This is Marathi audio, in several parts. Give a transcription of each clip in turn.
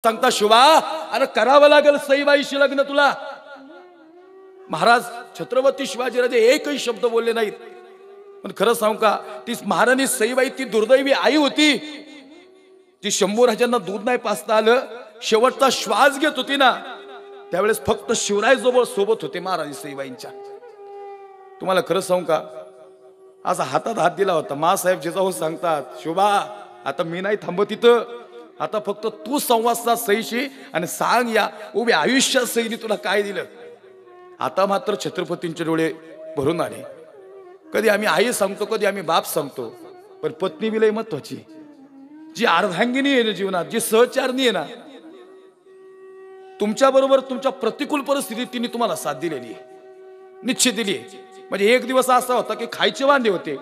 सांगता शुभा अरे करावं लागेल सईबाईशी लग्न तुला. महाराज छत्रपती शिवाजीराजे एकही शब्द बोलले नाहीत. पण खरं सांगू का, ती महाराणी सईबाई ती दुर्दैवी आई होती. ती शंभूराजांना दूध नाही पाजता आलं, शेवटचा श्वास घेत होती ना, त्यावेळेस फक्त शिवराय जवळ सोबत होते महाराणी सईबाईंच्या. तुम्हाला खरं सांगू का, असा हातात हात दिला होता. मासाहेब जिजाऊ सांगतात, शुभा आता मी नाही थांबत इथं, आता फक्त तू संवाद साध सईशी आणि सांग या उभ्या आयुष्यात सईने तुला काय दिलं. आता मात्र छत्रपतींचे डोळे भरून आले. कधी आम्ही आई सांगतो, कधी आम्ही बाप सांगतो, पण पत्नी विलय महत्वाची. जी अर्धांगिनी आहे ना जीवनात, जी सहचारणी आहे ना, तुमच्या बरोबर तुमच्या प्रतिकूल परिस्थितीत तिने तुम्हाला साथ दिलेली आहे, निश्चित दिली आहे. म्हणजे एक दिवस असा होता की खायचे वांदे होते,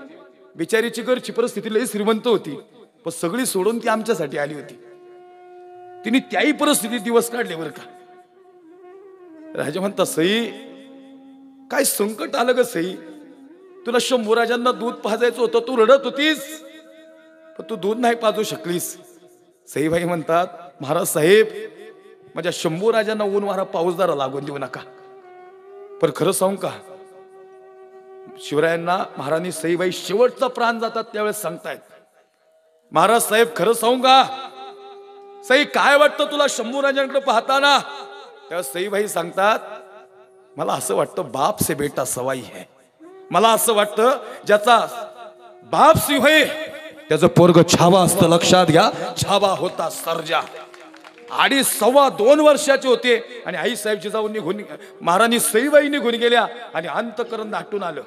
बिचारीची घरची परिस्थिती लई श्रीमंत होती, पण सगळी सोडून ती आमच्यासाठी आली होती. तिने त्याही परिस्थितीत दिवस काढले बरं का. राजा म्हणता, सई काय संकट आलं ग सई, तुला शंभूराजांना दूध पाजायचं होतं, तू रडत होतीस, पण तू दूध नाही पाजू शकलीस. सईबाई म्हणतात, महाराज साहेब माझ्या शंभूराजांना ऊन वारा पाऊस जरा लागून देऊ नका. पण खरं सांगू का, शिवरायांना महाराणी सईबाई शेवटचा प्राण जातात त्यावेळेस सांगतायत, महाराज साहेब खरं सांगू का सई काय वाटतं तुला शंभूराजांकडे पाहताना. तेव्हा सईबाई सांगतात, मला असं वाटतं बाप से बेटा सवाई है. मला असं वाटतं ज्याचा बाप सिंह आहे त्याचं पोरग छावा असतं. लक्षात घ्या, छावा होता सर्जा. 2.25 वर्षाचे होते आणि आई साहेब जिजाऊ निघून, महाराणी सईबाई निघून गेल्या आणि अंतकरण दाटून आलं.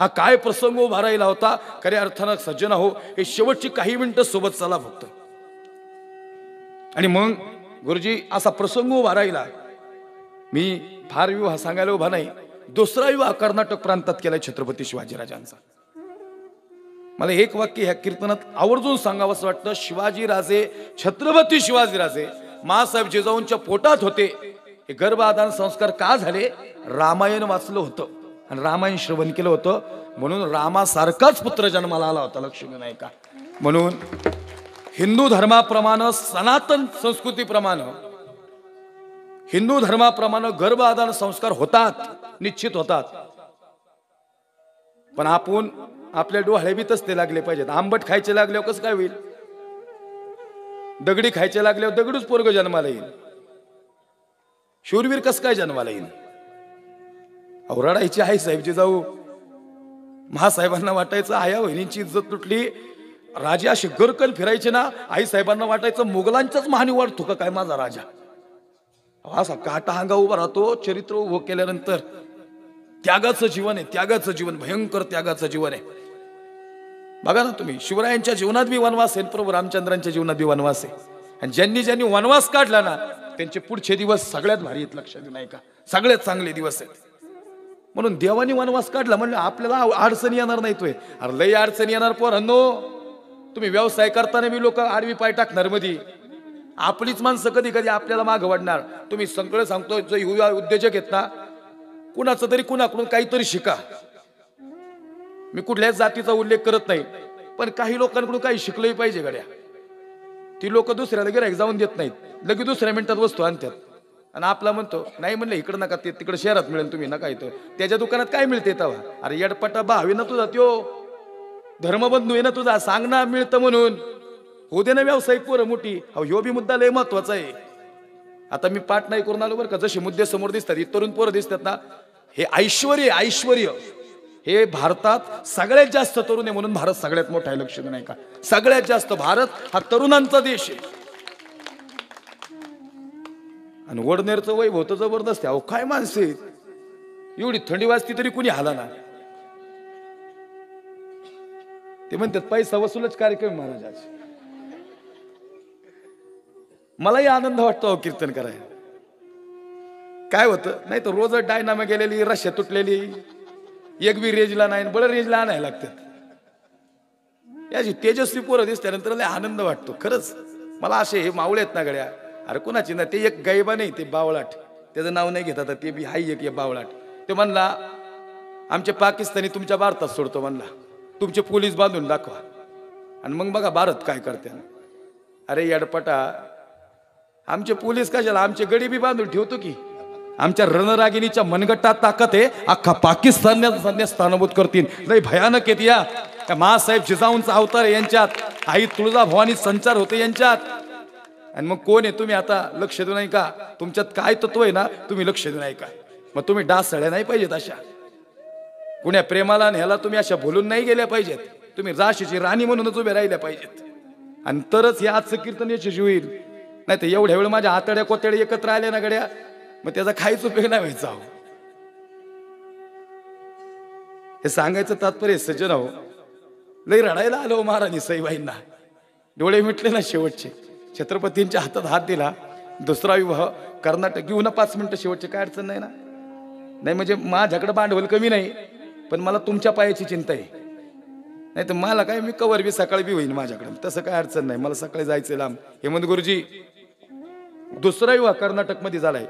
हा काय प्रसंग उभा राहिला होता. खऱ्या अर्थानं सज्जन हो, हे शेवटची काही मिनिटं सोबत चला फक्त. आणि मग गुरुजी असा प्रसंग उभा राहिला. मी फार विवाह सांगायला उभा नाही, दुसरा विवाह कर्नाटक प्रांतात केलाय छत्रपती शिवाजीराजांचा. मला एक वाक्य ह्या कीर्तनात आवर्जून सांगावंसं वाटतं. शिवाजीराजे, छत्रपती शिवाजीराजे मासाहेब जिजाऊंच्या पोटात होते. हे गर्भआधान संस्कार का झाले? रामायण वाचलं होतं आणि रामायण श्रवण केलं होतं, म्हणून रामासारखाच पुत्र जन्माला आला होता. लक्ष नाही का. म्हणून हिंदू धर्माप्रमाणे, सनातन संस्कृतीप्रमाणे, हिंदू धर्माप्रमाणे गर्भआधान संस्कार होतात, निश्चित होतात. पण आपण आपल्या डोळे बी तसले लागले पाहिजेत. आंबट खायचे लागल्यावर कसं काय होईल? दगडी खायचे लागल्यावर दगडूच पोरग जन्माला येईल. शूरवीर कसं काय जन्माला येईल? रडायची आई साहेबची जाऊ. महासाहेबांना वाटायचं आया वहिनींची इज्जत तुटली. राजे असे गरकन फिरायचे ना, आई साहेबांना वाटायचं मुघलांच्याच महानी वाढतो का काय माझा राजा. असा काटा हांगा उभा राहतो. चरित्र उभं केल्यानंतर त्यागाचं जीवन आहे, त्यागाचं जीवन, भयंकर त्यागाचं जीवन आहे. बघा ना तुम्ही, शिवरायांच्या जीवनात बी वनवास आहे, प्रभू रामचंद्रांच्या जीवनात बी वनवास आहे. आणि ज्यांनी ज्यांनी वनवास काढला ना, त्यांचे पुढचे दिवस सगळ्यात भारी आहेत. लक्षात नाही का, सगळ्यात चांगले दिवस आहेत. म्हणून देवानी वनवास काढला म्हणजे आपल्याला अडचणी येणार नाही. तोय अरे लई अडचणी येणार पोरांनो. तुम्ही व्यवसाय करताना बी लोक आडवी पाय टाकणार मध्ये. आपलीच माणसं कधी कधी आपल्याला मागं वाढणार. तुम्ही सगळं सांगतो, जो युवा उद्योजक आहेत ना, कुणाचं तरी कुणाकडून काहीतरी शिका. मी कुठल्याच जातीचा उल्लेख करत नाही, पण काही लोकांकडून काही शिकलंही पाहिजे गड्या. ती लोक दुसऱ्याला गिऱ्हाईक जाऊन देत नाहीत, लगेच दुसऱ्या मिनिटात वस्तू आणतात. आणि आपला म्हणतो नाही, म्हणलं इकडं नका, ते तिकडे शहरात मिळेल, तुम्ही नका इथं. त्याच्या दुकानात काय मिळते तेव्हा? अरे येडपटा भावी ना तुझा, त्यो धर्मबंधू आहे ना तुझा, सांग ना मिळतं म्हणून. होऊ दे ना व्यावसायिक पोरं मोठी. ह्यो बी मुद्दा लय महत्वाचा आहे. आता मी पाठ नाही करून आलो बरं का. जसे मुद्दे समोर दिसतात, तरुण पोरं दिसतात ना, हे ऐश्वर्य, ऐश्वर्य हे भारतात सगळ्यात जास्त तरुण आहे, म्हणून भारत सगळ्यात मोठा आहे. लक्ष नाही का, सगळ्यात जास्त भारत हा तरुणांचा देश आहे. आणि वडनेरचं वैभव तर जबरदस्त आहे. अहो काय माणसे, एवढी थंडी वाजती तरी कुणी हाला ना. ते म्हणतात पैसा वसूलच कार्यक्रम महाराज. मलाही आनंद वाटतो कीर्तन करायला. काय होतं, नाही तर रोज डायनामा गेलेली, रश्या तुटलेली, एक बी रेंजला नाही, बळ रेंजला आणायला लागतात. याची तेजस्वी पोरं दिसल्यानंतर लय आनंद वाटतो खरंच. मला असे हे मावळे आहेत ना गड्या, अरे कुणाची ना, ते एक गैबा नाही, ते बावळाट, त्याचं नाव नाही घेतात, ते बी हाय एक बावळाट. ते म्हणला आमचे पाकिस्तानी तुमच्या भारतात सोडतो, म्हणला तुमचे पोलीस बांधून दाखवा. आणि मग बघा भारत काय करते. अरे येडपटा, आमचे पोलीस कशाला, आमचे गडी बी बांधून ठेवतो की. आमच्या रणरागिणीच्या मनगटात ताकद आहे, अख्खा पाकिस्तान स्थानभूत करतील. लय भयानक आहेत या. मासाहेब जिजाऊंचा अवतार आहे यांच्यात, आई तुळजाभवानी संचार होते यांच्यात. आणि मग कोण आहे तुम्ही आता लक्ष देऊ नाही का? तुमच्यात काय तत्व आहे ना, तुम्ही लक्ष देऊ नाही का? मग तुम्ही डासळ्या नाही पाहिजेत अशा. कुण्या प्रेमाला आणि ह्याला तुम्ही अशा भुलून नाही गेल्या पाहिजेत. तुम्ही राशीची राणी म्हणूनच उभे राहिल्या पाहिजेत. आणि तरच या आजचं कीर्तन यशस्वी होईल. नाही तर एवढ्या वेळ माझ्या आतड्या कोतड्या एकत्र आल्या ना गड्या, मग त्याचा काहीच उपयोग नाही व्हायचा. हे सांगायचं तात्पर्य सज्जन हो, लई रडायला आलो महाराणी सईबाईंना. डोळे मिटले ना शेवटचे. छत्रपतींच्या हातात हात दिला. दुसरा विवाह कर्नाटक घेऊ ना 5 मिनिटं शेवटचे, काय अडचण नाही ना. नाही म्हणजे माझ्याकडे भांडवल कमी नाही, पण मला तुमच्या पायाची चिंता आहे. नाही तर मला काय, मी कवर बी सकाळी बी होईन माझ्याकडे, तसं काय अडचण नाही. मला सकाळी जायचं लांब. हेमंत गुरुजी, दुसरा विवाह कर्नाटक मध्ये झालाय.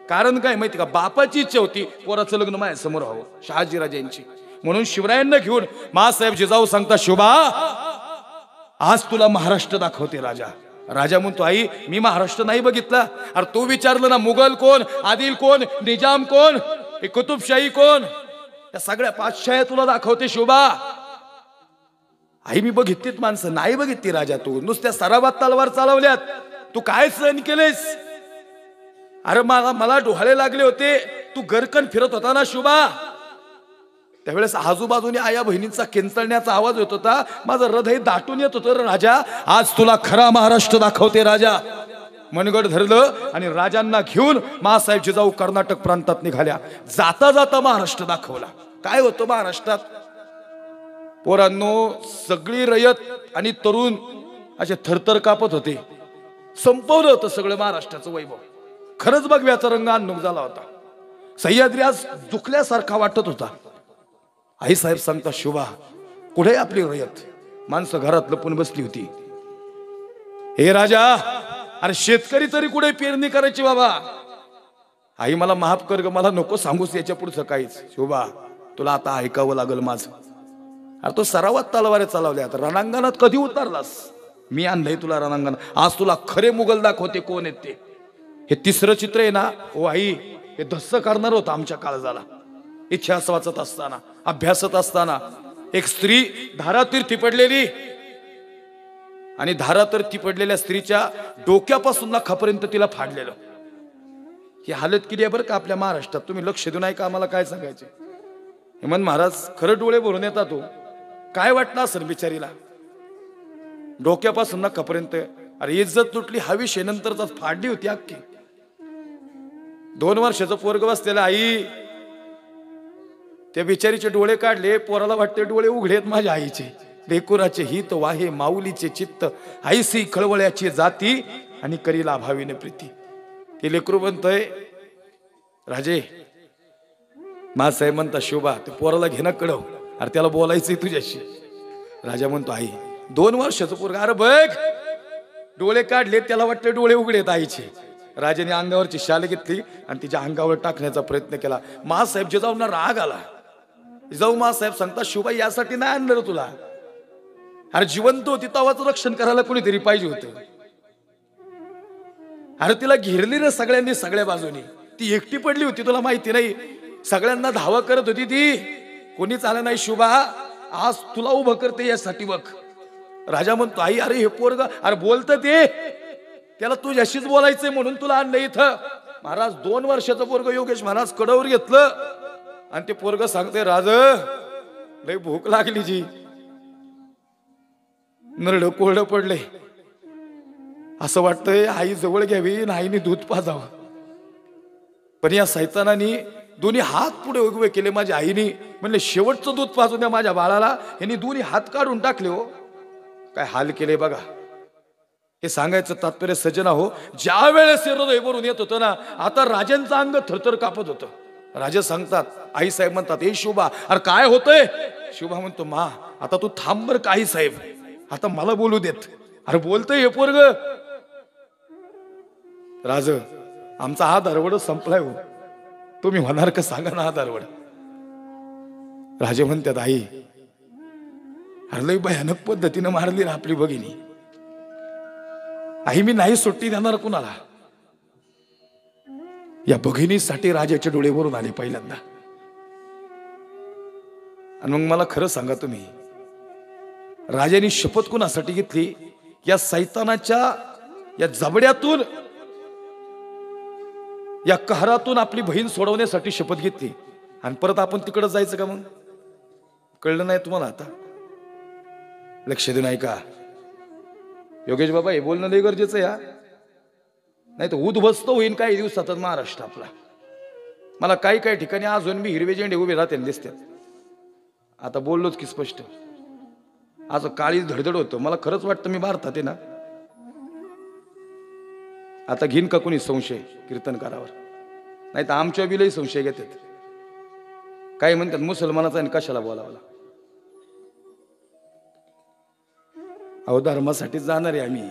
कारण काय माहिती का? बापाची इच्छा होती पोराचं लग्न माझ्या समोर व्हावं, शहाजीराजांची. म्हणून शिवरायांना घेऊन मासाहेब जिजाऊ सांगता, शोभा आज तुला महाराष्ट्र दाखवते राजा. राजा म्हणतो, आई मी महाराष्ट्र नाही बघितला. अरे तू विचारलं ना, मुघल कोण, आदिल कोण, निजाम कोण, कुतुबशाही कोण, या सगळ्या पाचशाया तुला दाखवते शोभा. आई मी बघितलीत माणसं नाही बघितली राजा. तू नुसत्या सरावात तलवार चालवल्यात, तू काय सहन केलेस? अरे मला डोहाळे लागले होते. तू गरकन फिरत होता ना शोभा, त्यावेळेस आजूबाजूने आया बहिणींचा किंचण्याचा आवाज होत होता. माझं हृदय दाटून येत होतं, राजा आज तुला खरा महाराष्ट्र दाखवते. राजा मनगड धरलं आणि राजांना घेऊन मासाहेब जिजाऊ कर्नाटक प्रांतात निघाल्या. जाता जाता महाराष्ट्र दाखवला. काय होतं महाराष्ट्रात पोरांनो? सगळी रयत आणि तरुण असे थरथर कापत होते. संपवलं होतं सगळं महाराष्ट्राचं वैभव. खरंच भगव्याचा रंग अन्नूक झाला होता. सह्याद्री आज दुखल्यासारखा वाटत होता. आई साहेब सांगता, शोभा कुठे आपली रयत? माणसं घरात लपून बसली होती. हे राजा, अरे शेतकरी तरी कुठे पेरणी करायची बाबा? आई मला माफ कर ग, मला नको सांगूस याच्या पुढचं काहीच. शोभा तुला आता ऐकावं लागल माझं. अरे तो सरावात तलवारे चालवल्या, रणांगणात कधी उतरलास? मी आणलंय तुला रणांगण. आज तुला खरे मुघल दाखवते कोण आहेत ते. हे तिसरं चित्र आहे ना ओ आई, हे धस्स करणार होतं आमच्या काळजाला. इतिहास वाचत असताना, अभ्यासत असताना, एक स्त्री धारातीर्थी पडलेली आणि धारातीर्थी पडलेल्या स्त्रीच्या डोक्यापासून नखापर्यंत तिला फाडलेलं. ही हालत केली आहे बरं का आपल्या महाराष्ट्रात. तुम्ही लक्ष देऊ नाही का? आम्हाला काय सांगायचे? हेमंत महाराज खरं डोळे भरून येतात. तो काय वाटलं असेल बिचारीला? डोक्यापासून नखापर्यंत. अरे इज्जत तुटली हा विषय नंतरच फाडली होती अख्खी. 2 वर्षाचं पोरग बसलेलं. आई त्या बिचारीचे डोळे काढले. पोराला वाटते डोळे उघडेत माझ्या आईचे. लेकुराचे हित वाहे माऊलीचे चित्त, आईसी खळवळ्याची जाती आणि करीला भावीने प्रीती. ते लेकरू म्हणतंय, राजे मासाहेब म्हणता, शोभा ते पोराला घेणं कळव. अरे त्याला बोलायचंय तुझ्याशी. राजा म्हणतो, आई 2 वर्षाचं पोरग. अरे बघ डोळे काढले, त्याला वाटतं डोळे उघडेत आईचे. राजाने अंगावरची शाल घेतली आणि तिच्या अंगावर टाकण्याचा प्रयत्न केला. मासाहेब जिजाऊंना राग आला. जिजाऊ मासाहेब सांगता, शोभा यासाठी नाही आणलं तुला. अरे जिवंत होती तवाच रक्षण करायला कोणीतरी पाहिजे होतं. अरे तिला घेरली रे सगळ्यांनी सगळ्या बाजूनी. ती एकटी पडली होती, तुला माहिती नाही. सगळ्यांना धावा करत होती ती. कोणीच आलं नाही. शोभा आज तुला उभं करते यासाठी बघ. राजा म्हणतो, आई अरे हे पोरग, अरे बोलत ते, त्याला तुझ्याशीच बोलायचंय म्हणून तुला आणलं इथं. महाराज 2 वर्षाचं पोरग योगेश महाराज कडावर घेतलं आणि ते पोरग सांगते, राज लय भूक लागली जी. नरड कोरडं पडले. असं वाटतंय आई जवळ घ्यावी, आईने दूध पाजावं. पण या सैतानानी दोन्ही हात पुढे उभे केले माझ्या आईने. म्हणले शेवटचं दूध पाजून द्या माझ्या बाळाला. यांनी दोन्ही हात काढून टाकले. हो काय हाल केले बघा. हे सांगायचं तात्पर्य सजना हो, ज्या वेळेस हृदय भरून येत होतं ना, आता राजांचं अंग थरथर कापत होतं. राजा सांगतात, आई साहेब म्हणतात, हे शोभा अरे काय होतंय? शोभा म्हणतो, मा आता तू थांब बर काही साहेब, आता मला बोलू देत. अरे बोलतोय हे पोरग. राज आमचा हा दरवड संपलाय हो, तुम्ही होणार का सांगा ना हा दरवड. राजे म्हणतात, आई अरे लय भयानक पद्धतीने मारली ना आपली भगिनी. आई मी नाही सुट्टी देणार कुणाला. या भगिनीसाठी राजाचे डोळे भरून आले पहिल्यांदा. आणि मग मला खरं सांगा तुम्ही, राजाने शपथ कुणासाठी घेतली? या सैतानाच्या या जबड्यातून, या कहरातून आपली बहीण सोडवण्यासाठी शपथ घेतली. आणि परत आपण तिकडं जायचं का? मग कळलं नाही तुम्हाला? आता लक्ष देऊन ऐका योगेश बाबा, हे बोलणं लय गरजेचं या, नाही तर उद्ध्वस्त होईन काही दिवसातच महाराष्ट्र आपला. मला काही काही ठिकाणी अजून मी हिरवे झेंडे उभे राहते दिसतात. आता बोललोच की स्पष्ट, आज काळीच धडधड होतं. मला खरंच वाटतं मी भारतात आहे ना. आता घेईन का कोणी संशय कीर्तनकारावर? नाही तर आमच्या बिलही संशय घेतात. काही म्हणतात मुसलमानाचा आणि कशाला बोलावला. अहो धर्मासाठीच जाणार आहे आम्ही,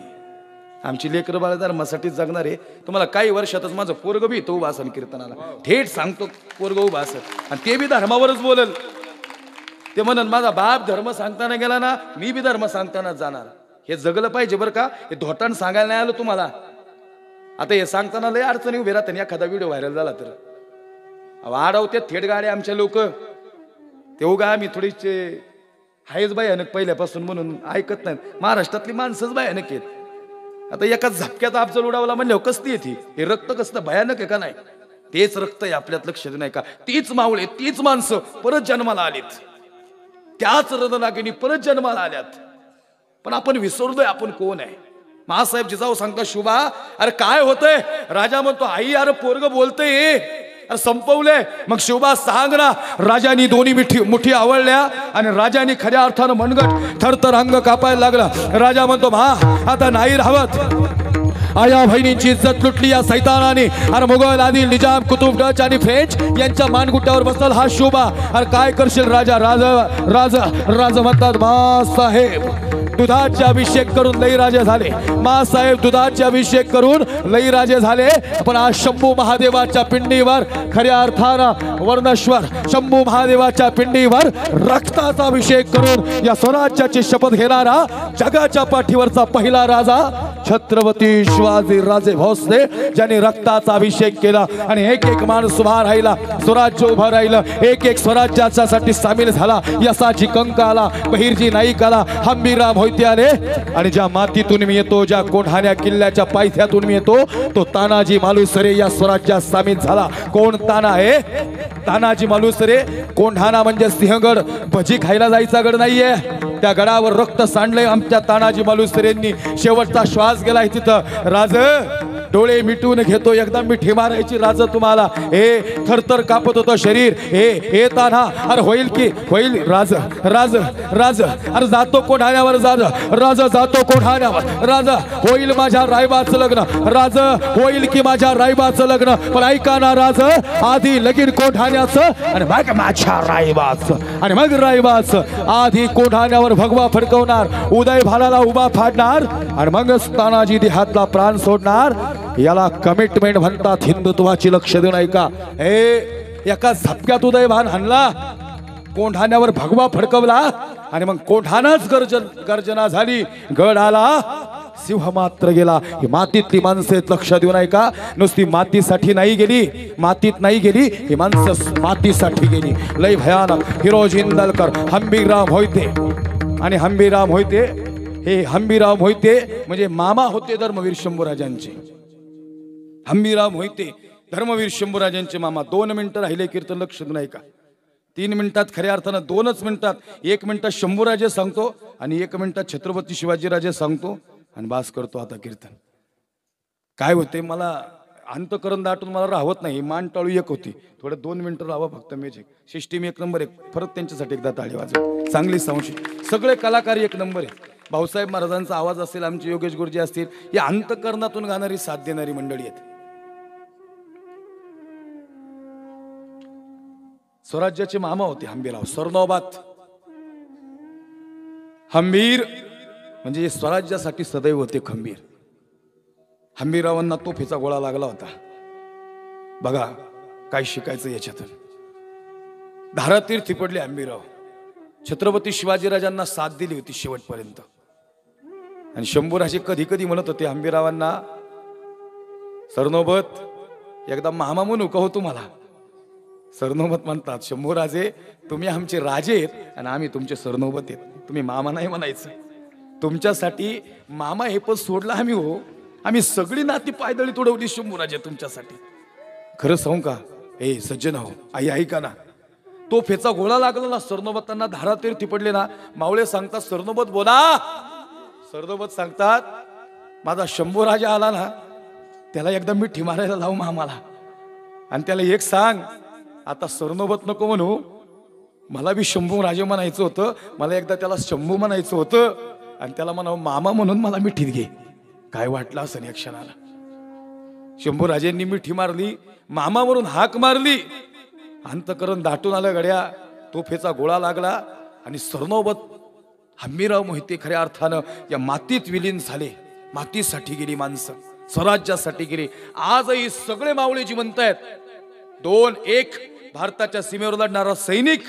आमची लेकरं बाळ धर्मासाठीच जगणार आहे. तुम्हाला काही वर्षातच माझं पोरग बी तो उभा असेल कीर्तनाला, थेट सांगतो पोरग उभा असेल, आणि ते बी धर्मावरच बोलेल. ते म्हणन माझा बाप धर्म सांगताना गेला ना, मी बी धर्म सांगताना जाणार. हे जगलं पाहिजे बरं का. हे धोटाण सांगायला नाही आलं तुम्हाला. आता हे सांगताना लय अडचणी उभे राहते. एखादा व्हिडिओ व्हायरल झाला तर आडवते थेट गाड्या आमच्या लोक. ते उगा आम्ही थोडीचे आहेच भयानक पहिल्यापासून म्हणून ऐकत नाहीत. महाराष्ट्रातली माणसंच भयानक आहेत. आता एका झपक्यात अफजल उडावला म्हणल्यावर कसती येते. हे रक्त कसं भयानक आहे का नाही? तेच रक्त आहे आपल्यात. लक्ष नाही का? तीच मावळे, तीच माणसं परत जन्माला आलीत. त्याच रदनागिनी परत जन्माला आल्यात. पण आपण विसरलोय आपण कोण आहे. महासाहेब जिजाऊ सांगता शुभा, अरे काय होतंय? राजा म्हणतो आई अरे पोरग बोलतंय, अरे संपवलंय. मग शिवबा सांग ना. राजानी दोन्ही मुठी आवळल्या आणि राजानी खऱ्या अर्थानं मनगट थरथर अंग कापायला लागला. राजा म्हणतो मा आता नाही राहत. आया बहिणींची इज्जत लुटली या सैतानाने. अरे मुघल आदिल निजाम कुतुब डच आणि फ्रेंच यांच्या मानगुट्यावर बसल हा शोभा. अरे काय करशील राजा? राजा म्हणतात मा साहेब दुधाचे अभिषेक करून लईराजे झाले. मासाहेब दुधाचे अभिषेक करून लईराजे झाले. पण आज शंभू महादेवाच्या पिंडीवर खऱ्या अर्थानं वर्णेश्वर शंभू महादेवाच्या पिंडीवर रक्ताचा अभिषेक करून या स्वराज्याची शपथ घेणारा जगाच्या पाठीवरचा पहिला राजा छत्रपती शिवाजी राजे भोसले, ज्याने रक्ताचा अभिषेक केला. आणि एक एक माणूस उभा राहिला, स्वराज्य उभं राहिलं. एक एक स्वराज्यासाठी सामील झाला. यसाची कंक आला, बहिर्जी नाईक आला, हंबीरराव मोहिते आले. आणि ज्या मातीतून मी येतो, ज्या कोंढाण्या किल्ल्याच्या पायथ्यातून मी येतो, तो तानाजी मालुसरे या स्वराज्यात सामील झाला. कोण ताना आहे? तानाजी मालुसरे. कोंढाणा म्हणजे सिंहगड, भजी खायला जायचा गड नाहीये. त्या गडावर रक्त सांडलंय आमच्या तानाजी मालुसरेंनी. शेवटचा श्वास गेलाय तिथं. राज डोळे मिटून घेतो, एकदा मिठी मारायची राज तुम्हाला. हे थरथर कापत होतं शरीर. हे ताना अरे होईल की होईल. राज राज राज अरे जातो कोढाण्यावर. राज जातो कोढाण्यावर. राज होईल माझ्या रायबाचं लग्न. राज होईल की माझ्या रायबाचं लग्न. पण ऐका ना राज, आधी लगीन कोढाण्याचं आणि मग माझ्या रायबाचं. आणि मग रायबाचं. आधी कोढाण्यावर भगवा फडकवणार, उदय भालाला उभा फाडणार आणि मगच तानाजी देहातला प्राण सोडणार. याला कमिटमेंट म्हणतात हिंदुत्वाची. लक्ष देऊन ऐका. हे एका झपक्यात उदयभान हाणला, कोंढाण्यावर भगवा फडकवला आणि मग कोंढाणाच गर्जना झाली. गड आला, सिंह मात्र गेला. ही मातीतली माणसं आहेत. लक्ष देऊन ऐका. नुसती मातीसाठी नाही गेली, मातीत नाही गेली, ही माणसं मातीसाठी गेली. लय भयानक. हिरोजी इंदलकर, हंबीरराव मोहिते. आणि हंबीरराव मोहिते, हे हंबीरराव मोहिते म्हणजे मामा होते धर्मवीर शंभूराजांचे. हंबीरराव मोहिते धर्मवीर शंभूराजांचे मामा. 2 मिनिटं राहिले कीर्तन. लक्ष देऊन ऐका. 3 मिनिटात खऱ्या अर्थानं 2च मिनिटात. 1 मिनिटात शंभूराजे सांगतो आणि 1 मिनिटात छत्रपती शिवाजीराजे सांगतो आणि बास करतो आता कीर्तन. काय होते मला अंतकरण दाटून मला राहत नाही. मान टाळू एक होती. थोडं 2 मिनिटं राहावं फक्त. मॅजिक सिस्टीम 1 नंबर आहे. परत त्यांच्यासाठी एकदा ताळी वाजव. चांगली संशी. सगळे कलाकार 1 नंबर आहे. भाऊसाहेब महाराजांचा आवाज असेल, आमचे योगेश गुरुजी असतील, या अंतकरणातून गाणारी साथ देणारी मंडळी आहेत. स्वराज्याचे मामा होते हंबीरराव. सरनोबात हंबीर म्हणजे स्वराज्यासाठी सदैव होते खंबीर. हंबीररावांना तोफेचा गोळा लागला होता. बघा काय शिकायचं याच्यातून. धारातीर्थी पडले हंबीरराव. छत्रपती शिवाजीराजांना साथ दिली होती शेवटपर्यंत. आणि शंभूराजे कधी कधी म्हणत होते हंबीररावांना, सरनोबत एकदा मामा म्हणू का हो तुम्हाला? सरनोबत म्हणतात, शंभूराजे तुम्ही आमचे राजे आहेत आणि आम्ही तुमचे सरनोबत आहेत, तुम्ही मामा नाही म्हणायचं. तुमच्यासाठी मामा हे पद सोडला आम्ही हो. आम्ही सगळी नाती पायदळी तुडवली शंभूराजे तुमच्यासाठी. खरं सांगू का ए सज्जन हो, आई ऐका ना, तो फेचा गोळा लागला ना, सरनोबतांना धारातीर्थी पडले ना, मावळे सांगतात सरनोबत बोला. सरनोबत सांगतात माझा शंभूराजा आला ना, त्याला एकदा मिठी मारायला लावू मामाला, आणि त्याला एक सांग, आता सरनोबत नको म्हणू, मला बी शंभू राजे म्हणायचं होतं, मला एकदा त्याला शंभू म्हणायचं होतं, आणि त्याला म्हणावं मामा म्हणून मला मिठीत घे. काय वाटलं असं या क्षणाला? शंभूराजेंनी मिठी मारली, मामा म्हणून हाक मारली, अंतकरण दाटून आलं गड्या. तोफेचा गोळा लागला आणि सरनोबत हम्मीराव मोहिते खऱ्या अर्थानं या मातीत विलीन झाले. मातीसाठी गेली माणसं, स्वराज्यासाठी गेली. आजही सगळे मावळे जिवंत आहेत. 2-1 भारताच्या सीमेवर लढणारा सैनिक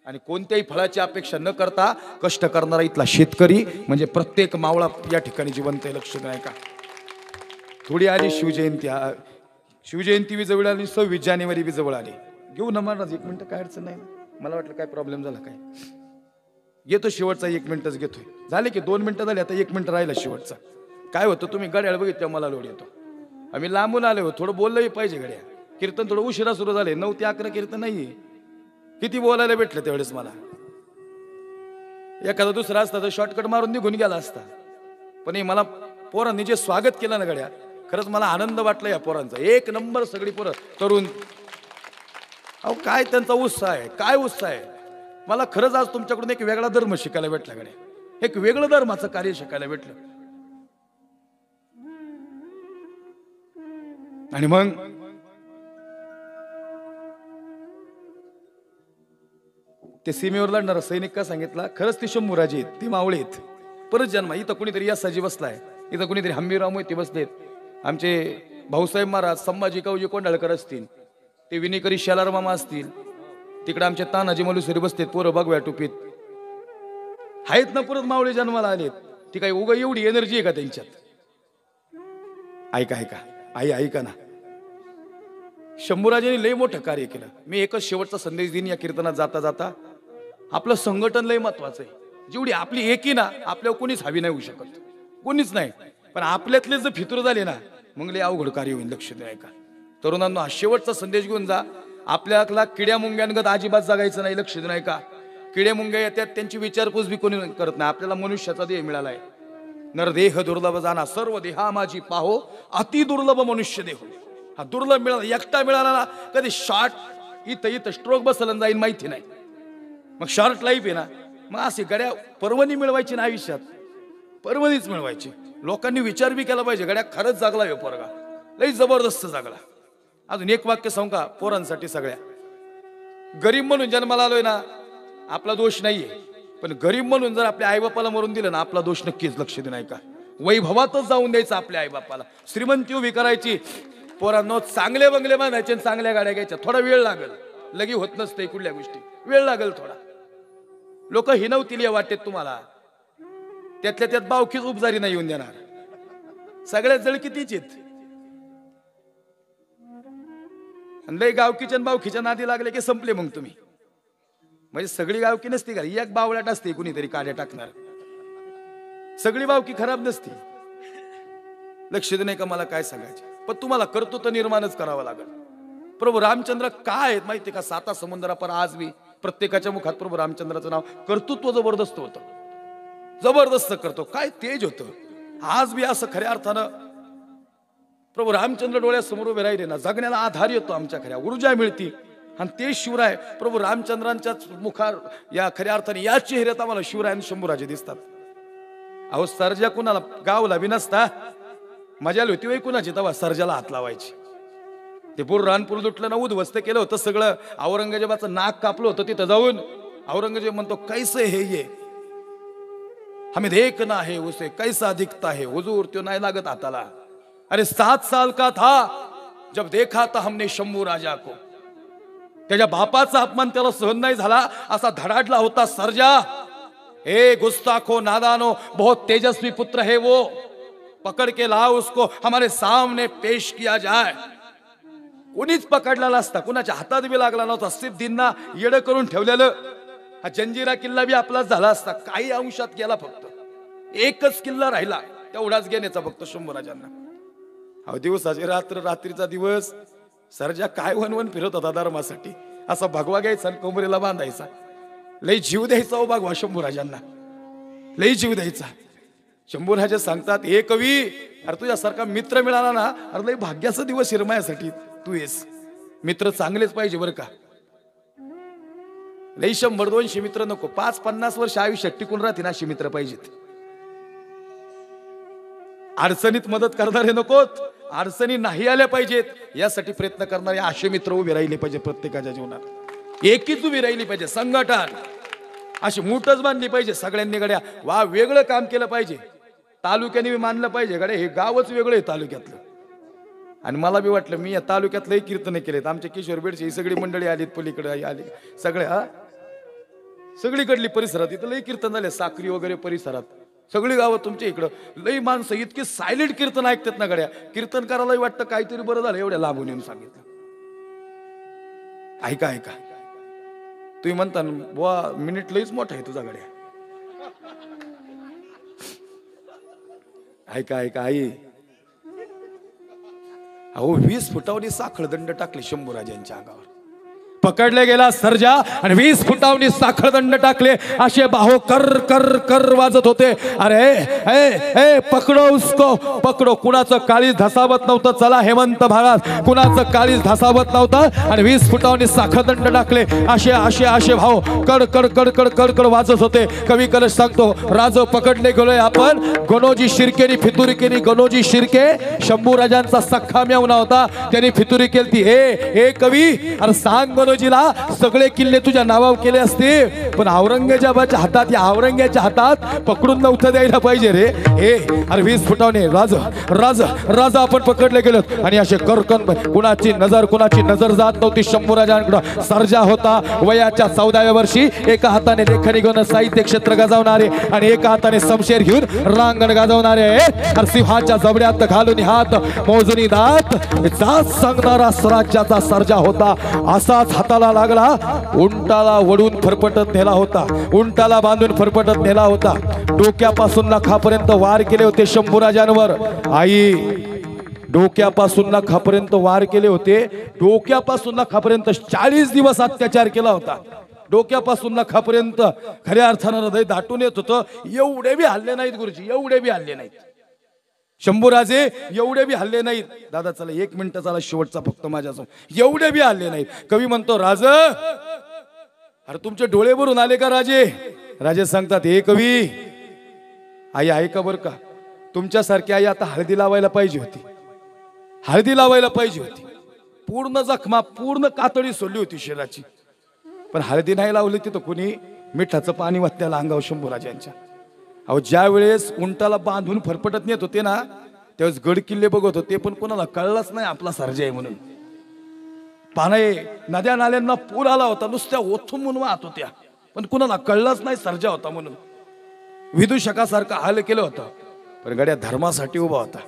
आणि कोणत्याही फळाची अपेक्षा न करता कष्ट करणारा इथला शेतकरी म्हणजे प्रत्येक मावळा या ठिकाणी जिवंत आहे. लक्ष नाही का? थोडी आली शिवजयंती, शिवजयंती बी जवळ आली, 26 जानेवारी बी जवळ आली. घेऊ ना महाराज 1 मिनिट, काय अडचण नाही. मला वाटलं काय प्रॉब्लेम झाला काय. घेतो शेवटचा 1 मिनिटच घेतोय. झाले की 2 मिनिटं झाले, आता 1 मिनिट राहिला शेवटचा. काय होतं तुम्ही गड्याळ बघितलं मला लोड येतो. आम्ही लांबून आलो, थोडं बोललंही पाहिजे गड्या. कीर्तन थोडं उशिरा सुरू झाले, 9 ते 11 कीर्तन नाहीये. किती बोलायला भेटलं त्यावेळेस मला. एखादा दुसरा असता तर शॉर्टकट मारून निघून गेला असता. पण हे मला पोरांनी जे स्वागत केलं ना गड्या, खरंच मला आनंद वाटला या पोरांचा. 1 नंबर सगळी पोरं तरुण. अहो काय त्यांचा उत्साह आहे, काय उत्साह आहे. मला खरंच आज तुमच्याकडून एक वेगळा धर्म शिकायला भेटला गड्या, एक वेगळं धर्माचं कार्य शिकायला भेटलं. आणि मग ते सीमेवर लढणारा सैनिक का सांगितला, खरंच ते शंभूराजे आहेत, ते मावळे आहेत. परत जन्म. इथं कुणीतरी यसाजी बसलाय, इथं कुणीतरी हम्मीराव मोहिते बसलेत, आमचे भाऊसाहेब महाराज, संभाजी काऊजी कोंडाळकर असतील, ते विनेकरी शेलार मामा असतील, तिकडे आमचे तानाजी मलुसरी बसलेत, पोरं भगव्या टोपीत आहेत ना. परत मावळे जन्माला आलेत. ती काही उगा एवढी एनर्जी आहे का त्यांच्यात? ऐका ऐका आई ऐका ना, शंभूराजांनी लय मोठं कार्य केलं. मी एकच शेवटचा संदेश देईन या कीर्तनात जाता जाता. आपलं संघटन लय महत्वाचं आहे. जेवढी आपली एकी ना, आपल्यावर कोणीच हवी नाही होऊ शकत, कोणीच नाही. पण आपल्यातले जर फितूर झाले ना, मग लय अवघड कार्य होईल. लक्ष द्या ऐका तरुणांनो, हा शेवटचा संदेश घेऊन जा. आपल्याला किड्या मुंग्यांगत अजिबात जगायचं नाही. लक्ष द्या ऐका. किड्या मुंग्या येतात, त्यांची विचारपूस बी कोणी करत नाही. आपल्याला मनुष्याचा देह मिळालाय. नरदेह दुर्लभ जाना, सर्व देहा माझी पाहो, अति दुर्लभ मनुष्य देह. हा दुर्लभ मिळाला, एकटा मिळाला ना, कधी शॉर्ट इथं स्ट्रोक बसलं जाईल माहिती नाही. मग शॉर्ट लाईफ आहे ना, मग असे गड्या पर्वणी मिळवायची ना आयुष्यात, पर्वणीच मिळवायची. लोकांनी विचार बी केला पाहिजे, गड्या खरंच जागला हो पोरगा, लई जबरदस्त जागला. अजून एक वाक्य सांगू का पोरांसाठी सगळ्या, गरीब म्हणून जन्माला आलोय ना, आपला दोष नाहीये. पण गरीब म्हणून जर आपल्या आईबापाला मरून दिलं ना, आपला दोष नक्कीच. लक्ष देऊ नाही का? वैभवातच जाऊन द्यायचं आपल्या आईबापाला. श्रीमंती उभी करायची. पोरांनो चांगले बंगले बांधायचे, चांगल्या गाड्या घ्यायच्या. थोडा वेळ लागेल, लगी होत नसते कुठल्या गोष्टी, वेळ लागेल थोडा. लोक हिनवतील या वाटेत तुम्हाला. त्यातल्या त्यात बावकीच उपजारी नाही येऊन देणार. सगळ्यात जळकी तीच आहेत. लय गावकीच्या बावकीच्या नादी लागले की संपले मग तुम्ही. म्हणजे सगळी गावकी नसती का, एक बावळाट असते कुणीतरी काड्या टाकणार. सगळी बावकी खराब नसती. लक्ष दे नाही का मला काय सांगायचे. पण तुम्हाला कर्तृत्व निर्माणच करावं लागेल. प्रभू रामचंद्र काय आहेत माहितीये का? 7 समुद्रापर आज बी प्रत्येकाच्या मुखात प्रभू रामचंद्राचं नाव. कर्तृत्व जबरदस्त होतं, जबरदस्त करतो. काय तेज होतं. आज बी असं खऱ्या अर्थानं प्रभू रामचंद्र डोळ्यासमोर उभे राहिले ना, जगण्याला आधार येतो, आमच्या खऱ्या ऊर्जा मिळती. आणि ते शिवराय प्रभू रामचंद्रांच्या मुखार या खऱ्या अर्थाने या चेहऱ्यात आम्हाला शिवराय आणि शंभूराजे दिसतात. अहो सर्जा कुणाला गावला बी नसता, मजा होती वय कुणाची तेव्हा सर्जाला हात लावायची. ते पूर रानपूर लुटलं ना, उद्ध्वस्त केलं होतं सगळं. औरंगजेबाचं नाक कापलं होतं तिथं जाऊन. औरंगजेब म्हणतो कैसे है ये, हमें देखना है उसे कैसा दिखता है. हुजूर त्यो नाही लागत हाताला. अरे 7 साल का था जब देखा था हमने शंभू राजा को. त्याच्या बापाचा अपमान त्याला सहन नाही झाला, असा धडाडला होता सर्जा. हे गुस्ताखो नादानो, बहुत तेजस्वी पुत्र है वो, पकड़ के लाओ उसको, हमारे सामने पेश किया जाए. कोणीच पकडलेला असता, कुणाच्या हातात बी लागला नव्हता. सिद्धींना येडं करून ठेवलेलं. हा जंजिरा किल्ला बी आपलाच झाला असता. काही अंशात गेला, फक्त एकच किल्ला राहिला, तेवढाच घेण्याचा फक्त शंभूराजांना. अहो दिवसाची रात्र, रात्रीचा दिवस. सर्जा काय वनवन फिरत होता धर्मासाठी. असा भगवा घ्यायचा आणि कोमरेला बांधायचा. लई जीव द्यायचा हो भगवा शंभूराजांना, लई जीव द्यायचा. शंभूराजे सांगतात, हे कवी, अरे तुझ्यासारखा मित्र मिळाला ना, अरे लई भाग्याचा दिवस हिरमायासाठी तू येस. मित्र चांगलेच पाहिजे बरं का. लई 100-200 मित्र नको, 5-50 वर्ष आयुष्यात टिकून राहतील अशी मित्र पाहिजेत. अडचणीत मदत करणारे नकोत, अडचणी नाही आल्या पाहिजेत यासाठी प्रयत्न करणारे असे मित्र उभे राहिले पाहिजे प्रत्येकाच्या जीवनात. एकीच उभी राहिली पाहिजे. संघटन अशी मूठच बांधली पाहिजे सगळ्यांनी. गड्या वा वेगळं काम केलं पाहिजे. तालुक्याने बी मानलं पाहिजे, गड्या हे गावच वेगळं आहे तालुक्यातलं. आणि मला बी वाटलं, मी या तालुक्यातलंही कीर्तन केलेत. आमच्या किशोर बेडची ही सगळी मंडळी आलीत, पलीकडे आली सगळ्या, सगळीकडली परिसरात इथं लई कीर्तन झाले. साक्री वगैरे परिसरात सगळी गावं तुमच्या इकडं लई माणसं इतके सायलेंट कीर्तन ऐकतात ना गड्या. कीर्तन करायलाही वाटतं काहीतरी बरं झालं एवढ्या लांबून येऊन सांगितलं. ऐका ऐका, तुम्ही म्हणता बुवा मिनिट लईच मोठा आहे तुझा गड्या. ऐका ऐका आई, अहो 20 फुटावनी साखळ दंड टाकले शंभूराजांच्या अंगावर. पकडले गेला सर्जा आणि 20 फुटावनी साखळ दंड टाकले. असे बाहो कर कर कर वाजत होते. अरे ए ए पकडो उसको पकडो. कुणाचं काळीज धसावत नव्हतं. चला हेमंत भागात कुणाचं काळीज धसावत नव्हतं आणि 20 फुटावनी साखळ दंड टाकले. असे असे असे भाव कड कड कड कड कड कड वाजत होते. कवी कलश सांगतो, राज पकडले गेलोय आपण. गणोजी शिर्केनी फितुरी केली. गणोजी शिर्के शंभूराजांचा सख्खा मेवना होता, त्यांनी फितुरी केली. हे कवी, अरे सांग गणोजीला, सगळे किल्ले तुझ्या नावावर केले असते, पण औरंगजेबाच्या हातात, या औरंग्याच्या हातात पकडून नव्हतं द्यायला पाहिजे रे. हे अरे 20 फुटावने राज राज राज आपण पकडले गेलो. आणि असे करकन कुणाची नजर जात नव्हती शंभूराजांकडे. सर्जा होता वयाच्या 14व्या वर्षी. एका हाताने लेखणी घेऊन साहित्य क्षेत्र गाजवणारे आणि एका हाताने शमशेर घेऊन रांगण गाजवणारे. सिंहाच्या जबड्यात घालून हात मोजणी दात जात सांगणारा स्वराज्याचा सर्जा होता. असाच हाताला लागला. उंटाला वडून फरफटत नेला होता. उंटाला बांधून फरफटत नेला होता. डोक्यापासून नखापर्यंत वार केले होते शंभूराजांवर. आई, डोक्यापासून नखापर्यंत वार केले होते. डोक्यापासून नखापर्यंत 40 दिवस अत्याचार केला होता. डोक्यापासून नखापर्यंत खऱ्या अर्थानं हृदय दाटून येत होतं. एवढे बी हल्ले नाहीत गुरुजी, एवढे बी हल्ले नाहीत. शंभूराजे एवढे बी हल्ले नाहीत. दादा चला 1 मिनिट चला, शेवटचा फक्त माझ्यासमोर. एवढे बी हल्ले नाहीत. कवी म्हणतो, राज अरे तुमचे डोळे भरून आले का राजे? राजे सांगतात, हे कवी, आई ऐका बर का, तुमच्यासारखी आई आता हळदी लावायला पाहिजे होती. हळदी लावायला पाहिजे होती. पूर्ण जखमा, पूर्ण कातडी सोडली होती शरीराची, पण हळदी नाही लावली तिथं कुणी. मिठाचं पाणी वाटल्याला अंगावर शंभूराजांच्या. अहो ज्या वेळेस उंटाला बांधून फरफटत नेत होते ना, त्यावेळेस गड किल्ले बघत होते, पण कोणाला कळलंच नाही आपला सर्जा आहे म्हणून. पाने नद्या नाल्यांना पूर आला होता, नुसत्या ओथून म्हणून वाहत होत्या, पण कुणाला कळलंच नाही सर्जा होता म्हणून. विदूषकासारखा हाल केलं होतं, पण गड्या धर्मासाठी उभा होता.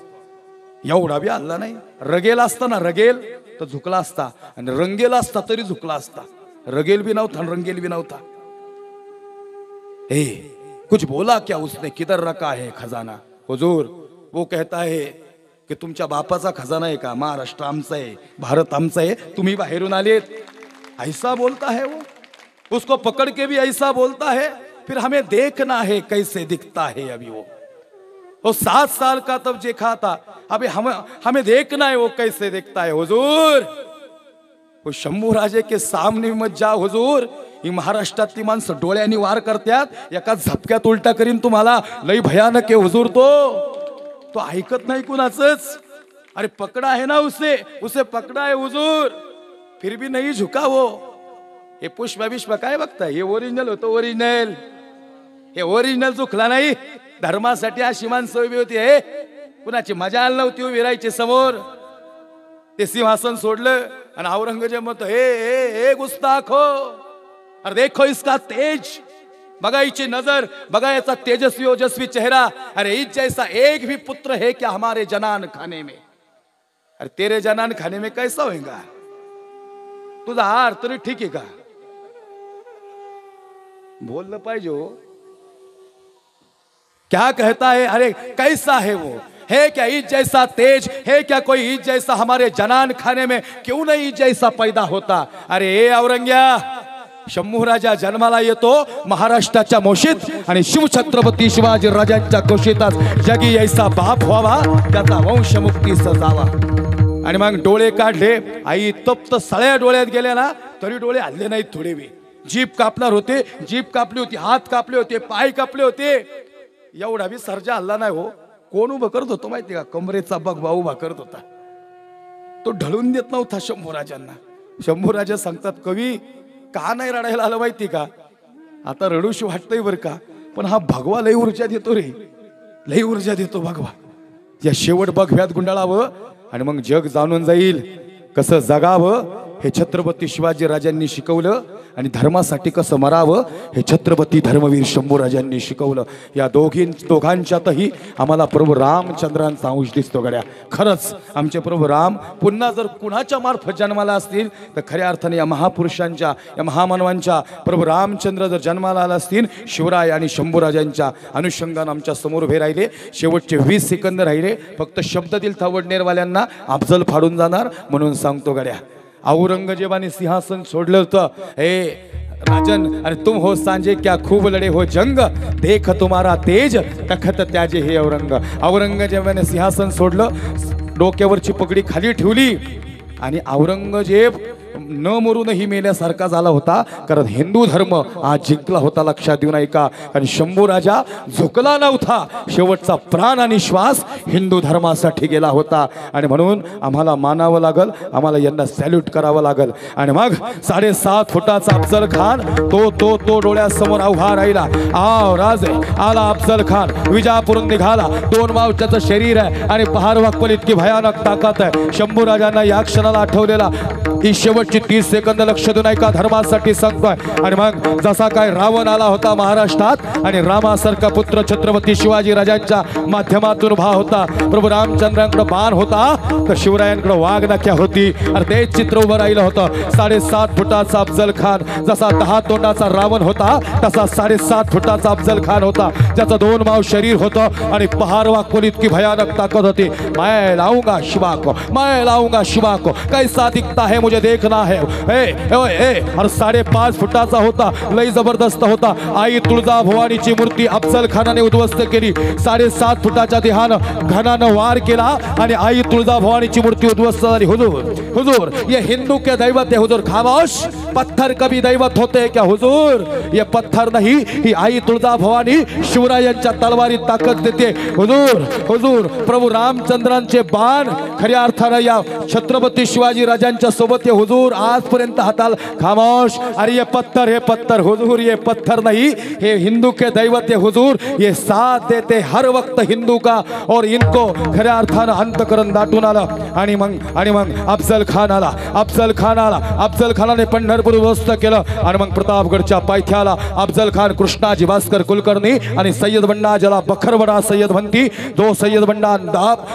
एवढा बी हल्ला नाही. रगेल असता ना, रगेल तर झुकला असता, आणि रंगेल असता तरी झुकला असता. रगेल भी नव्हता आणि रंगेल भी नव्हता. हे कुछ बोला क्या उसने, किधर रखा है खजाना? हुजूर वो कहता है कि तुमच्या बापाचा खजाना आहे का? महाराष्ट्र आमचा आहे, भारत आमचा आहे, तुम्ही बाहेरून आलेत. ऐसा बोलता है वो, उसको पकड़ के भी ऐसा बोलता है. फिर हमें देखना है कैसे दिखता है अभी वो 7 साल का तब देखा था, अभी हमें देखना है वो कैसे दिखता है. हुजूर वो शंभूराजे के सामने मत जा हुजूर. ही महाराष्ट्रातली माणसं डोळ्यांनी वार करतात, एका झपक्यात उलटा करीन तुम्हाला. लई भयानक आहे हुजूर. तो ऐकत नाही कुणाचंच. अरे पकडा है ना उसे पकडा है हुजूर, फिर भी नहीं झुका वो. हे पुष्पा विश्व काय बघताय? हे ओरिजिनल होतं, ओरिजिनल. हे ओरिजिनल झुकला नाही. धर्मासाठी अशी माणसं उभी होती. हे कुणाची मजाल नव्हती उभी राहायची समोर. ते सिंहासन सोडलं आणि औरंगजेब म्हणतो, हे गुस्ताख हो, अरे देखो इसका तेज, बघा इची नजर, बघा याचा तेजस्वी ओजस्वी चेहरा. अरे इस जैसा एक भी पुत्र है क्या हमारे जनान खाने में? अरे तेरे जनान खाने में कैसा होगा? तुझा हार तरी ठीक आहे का? बोललं पाहिजे हो. क्या कहता है, अरे कैसा है वो, है क्या ईद जैसा तेज, है क्या कोई ईद जैसा हमारे जनान खाने में क्यों नहीं ईद जैसा पैदा होता. अरे औरंग्या, शंभू राजा जन्माला येतो महाराष्ट्राच्या मोशीत आणि शिवछत्रपती शिवाजी राजांच्या कुशीतच जगी ऐसा बाप व्हावा त्याचा वंशमुक्तीचा जावा. आणि मग डोळे काढले. आई तप्त सळ्या डोळ्यात गेल्या ना तरी डोळे हल्ले नाहीत. थोडे वेळ जीभ कापणार होते, जीभ कापली होती, हात कापले होते, पाय कापले होते. एवढा बी सर्जा हल्ला नाही हो. कोण उभं करत होतो माहिती का? कमरेचा बगवा उभा करत होता. तो ढळून देत नव्हता शंभूराजांना. शंभूराजा सांगतात, कवी का नाही रडायला आलं माहिती का? आता रडूशी वाटतंय बर का, पण हा भगवा लई ऊर्जा देतो रे, लई ऊर्जा देतो भगवा. या शेवट बघव्यात गुंडाळावं आणि मग जग जाणून जाईल कसं जगावं हे छत्रपती शिवाजी राजांनी शिकवलं. आणि धर्मासाठी कसं मरावं हे छत्रपती धर्मवीर शंभूराजांनी शिकवलं. या दोघांच्यातही आम्हाला प्रभू रामचंद्रांचा अंश दिसतो गड्या. खरंच आमचे प्रभू राम पुन्हा जर कुणाच्या मार्फत जन्माला असतील तर खऱ्या अर्थाने या महापुरुषांच्या, या महामानवांच्या प्रभू रामचंद्र जर जन्माला आला असतील, शिवराय आणि शंभूराजांच्या अनुषंगाने आमच्या समोर उभे राहिले. शेवटचे 20 सेकंद राहिले. फक्त शब्द दिल थावडनेरवाल्यांना अफजल फाडून जाणार म्हणून सांगतो गड्या. औरंगजेबाने सिंहासन सोडलं होतं. हे राजन, अरे तुम हो सांजे क्या खूब लढे हो जंग, देख तुम्हारा तेज तखत त्याजे हे औरंग. औरंगजेबाने सिंहासन सोडलं, डोक्यावरची पगडी खाली ठेवली आणि औरंगजेब न मरूनही मेल्यासारखा झाला होता. कारण हिंदू धर्म आज जिंकला होता. लक्षात देऊन ऐका. आणि शंभू राजा झुकला नव्हता. शेवटचा प्राण आणि श्वास हिंदू धर्मासाठी गेला होता. आणि म्हणून आम्हाला मानावं लागल, आम्हाला यांना सॅल्यूट करावं लागल. आणि मग 7.5 फुटाचा अफजल खान तो डोळ्यासमोर उभा राहिला. आव राजे आला अफजल खान, विजापूरून निघाला. 2 मावच्याचं शरीर आहे आणि पहार वाकपल इतकी भयानक ताकद आहे. शंभू राजांना या क्षणाला आठवलेला ही शेवटची 30 सेकंद लक्ष देऊन ऐका, धर्मासाठी सांगतोय. आणि मग जसा काय रावण आला होता महाराष्ट्रात आणि रामासारखा पुत्र छत्रपती शिवाजी राजांच्या माध्यमातून उभा होता, प्रभू रामचंद्रांकडे बाण होता तर शिवरायांकडे वाघनख्या होती. आणि ते चित्र उभं राहिलं होतं. 7.5 फुटाचा अफजल खान जसा 10 तोंडाचा रावण होता तसा 7.5 फुटाचा अफजल खान होता, ज्याचं 2 माव शरीर होतं आणि पहार वाकून इतकी भयानक ताकद होती. मैं लाऊंगा शिवा को, मैं लाऊंगा शिवा को, कैसा दिखता है मुझे देखना है. और 5.5 फुटाचा होता, लई जबरदस्त होता. आई तुळजाभवानीची मूर्ती अफजल खानाने उद्ध्वस्त केली. 7.5 फुटाच्या देहानं घनानं वार केला आणि आई तुळजाभवानीची मूर्ती उद्ध्वस्त झाली. हुजूर हुजूर ये हिंदू के दैवत है हुजूर. खामोश, पत्थर कभी दैवत होते क्या हुजूर? ये पत्थर नहीं, ही आई तुळजाभवानी शिवरायांच्या तलवारीत ताकद देते. हुजूर हुजूर प्रभू रामचंद्रांचे बाण खऱ्या अर्थानं या छत्रपती शिवाजी राजांच्या सोबत ये हुजूर आजपर्यंत हाताल. खामोश, अरे ये पत्थर हुजूर, ये पत्थर नहीं, ये हिंदू के दैवत है हुजूर. ये साथ देते हर वक्त हिंदू का और इनको खऱ्या अर्थानं अंतकरण दाटून आलं. आणि मग अफजल खान आला. अफजल खानाने पंढरपूर उद्ध्वस्त केलं. आणि मग प्रतापगडच्या पायथ्याला अफजल खान, कृष्णाजी भास्कर कुलकर्णी आणि सय्यद बंडा, ज्याला बखरबडा सय्यद म्हणती, तो सय्यद बंडा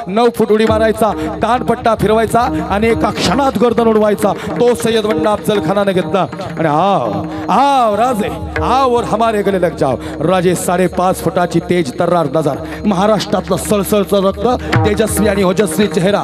9 फूट उडी मारायचा, दानपट्टा फिरवायचा आणि एका क्षणात गर्दन उडवायचा. तो सय्यद बंडा अफजल खानाने घेतला. आणि आओ राजे आओ और हमारे गले लग जाओ. राजे 5.5 फुटाची तेज तर्रार नजर, महाराष्ट्रातलं सळसळचं रक्त, तेजस्वी आणि ओजस्वी चेहरा.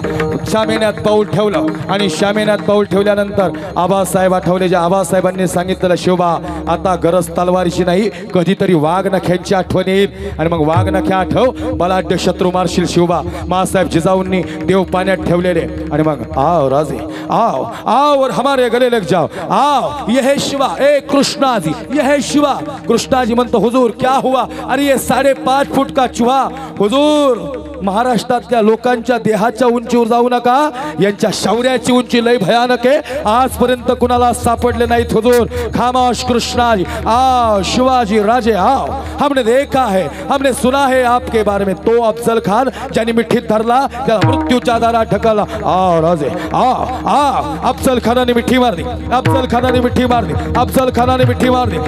शामेन्यात पाऊल ठेवलं आणि शामेन्यात पाऊल ठेवल्यानंतर आबासाहेब आठवले. ज्या आबासाहेबांनी सांगितलं, शिवबा आता गरज तलवारीची नाही, कधीतरी वाघनख्यांची आठवण येईल. आणि मग वाघनख्या आठव, बलाढ्य शत्रू मारशील शिवबा. मासाहेब जिजाऊंनी देव पाण्यात ठेवलेले. आणि मग आओ राजे आओ और हमारे गले लग जाओ. आओ ये है शिवा, ए कृष्णाजी, ये है शिवा. कृष्णाजी म्हणतो, हुजूर क्या हुआ? अरे ये 5.5 फूट का चुहा. हुजूर महाराष्ट्रातल्या लोकांच्या देहाच्या उंचीवर जाऊ नका, यांच्या शौर्याची उंची लय भयानक आहे. आजपर्यंत कुणाला सापडले नाहीत हुजूर. खामोश कृष्णाजी, आओ शिवाजी राजे आओ. हमने देखा है, हमने सुना है आपके बारे में. तो अफजल खान ज्यांनी मिठीत धरला त्याला मृत्यूच्या दारात ढकलला. आओ राजे आओ आओ. अफजल खानाने मिठी मारली, अफजल खानाने मिठी मारली, अफजल खानाने मिठी मारली.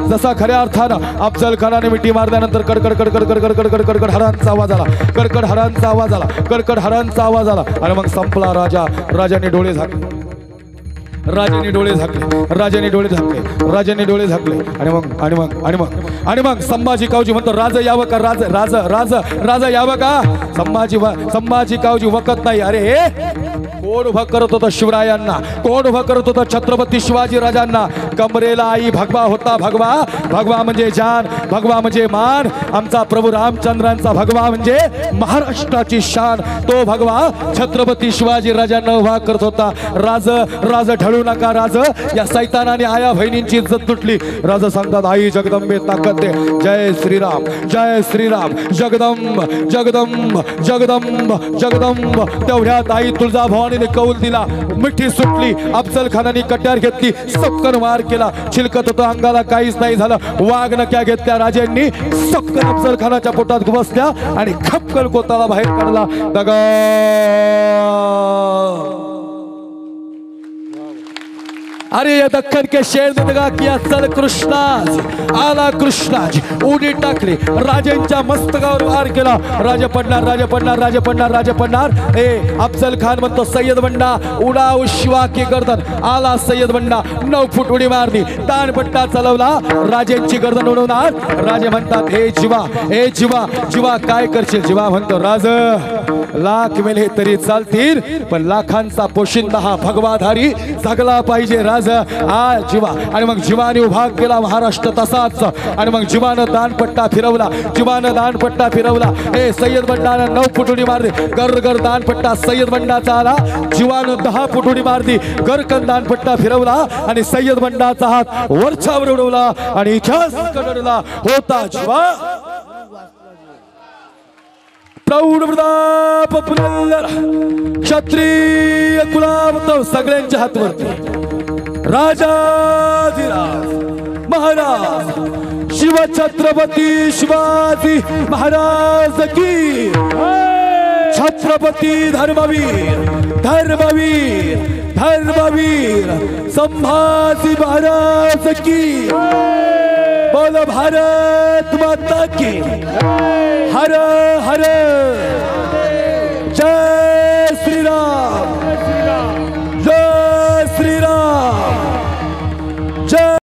जसा खऱ्या अर्थानं अफजल खानाने मिठी मारल्यानंतर कडकड कडकड कडकड कडकड कडकड हरांचा आवाज आला. कडकड हरांचा आवाज आला, कडकड हरांचा आवाज आला. आणि मग संपला राजा. राजाने डोळे झाकले. राजाने डोळे झाकले, राजाने डोळे झाकले, राजाने डोळे झाकले. आणि मग संभाजी कावजी म्हणतो राजा यावं का, राजा यावं का. संभाजी कावजी वकत नाही. अरे कोण उभं करत होतं शिवरायांना, कोण उभं करत होतं छत्रपती शिवाजी राजांना. कमरेला आई भगवा होता. भगवा म्हणजे जान, भगवा म्हणजे मान. आमचा प्रभू रामचंद्रांचा भगवा म्हणजे महाराष्ट्राची शान. तो भगवा छत्रपती शिवाजी राजांना उभा करत होता. राज ढळू नका राज. या सैतानाने आया बहिणींची इज्जत तुटली. राजा सांगतात आई जगदंबे ताकद दे. जय श्रीराम, जय श्रीराम. जगदंब जगदंब जगदंब जगदंब. तेवढ्यात आई तुळजाभवानीने कौल दिला. मिठी सुटली. अफजल खानाने कट्यार घेतली. सपकन वार केला. चिलकत होतं अंगाला, काहीच नाही झालं. वाघ नक्या घेतल्या राजांनी. सपकन अफजल खानाच्या पोटात घुसल्या आणि खपकन कोताला बाहेर काढला. दगा अरे ये दक्कन के शेर ने दगा किया. चल कृष्णाज आला. कृष्णाज उडी टाकली. राजांच्या मस्तकावर वार केला. राजा पडणार. अफजल खान म्हणतो सय्यद बंडा उडाव शिवा की गर्दन. आला सय्यद बंडा. 9 फूट उडी मारली. दानपट्टा चालवला. राजांची गर्दन उडवणार. राजे म्हणतात हे जीवा काय करशील. जीवा म्हणतो राज लाख मेले तरी चालतील पण लाखांचा पोशिंदा हा भगवाधारी जगला पाहिजे. जीवा. आणि मग जीवाने उभा केला महाराष्ट्र तसाच. आणि मग जीवानं दानपट्टा फिरवला. हे सय्यद बंडानं 9 फूट उडी मारली. गर दानपट्टा सय्यद बंडाचा आला. जीवानं 10 फूट उडी मारली. गरकन दानपट्टा फिरवला आणि सय्यद बंडाचा हात वरच्यावर उडवला आणि इतिहास कडला होता जीवा. प्रौढ प्रताप पुरंदर क्षत्रिय कुलावत सगळ्यांच्या हातवरती राजाधिराज महाराज शिवछत्रपती शिवाजी महाराज की. छत्रपती धर्मवीर संभाजी महाराज की. बोलो भारत माता की. हर हर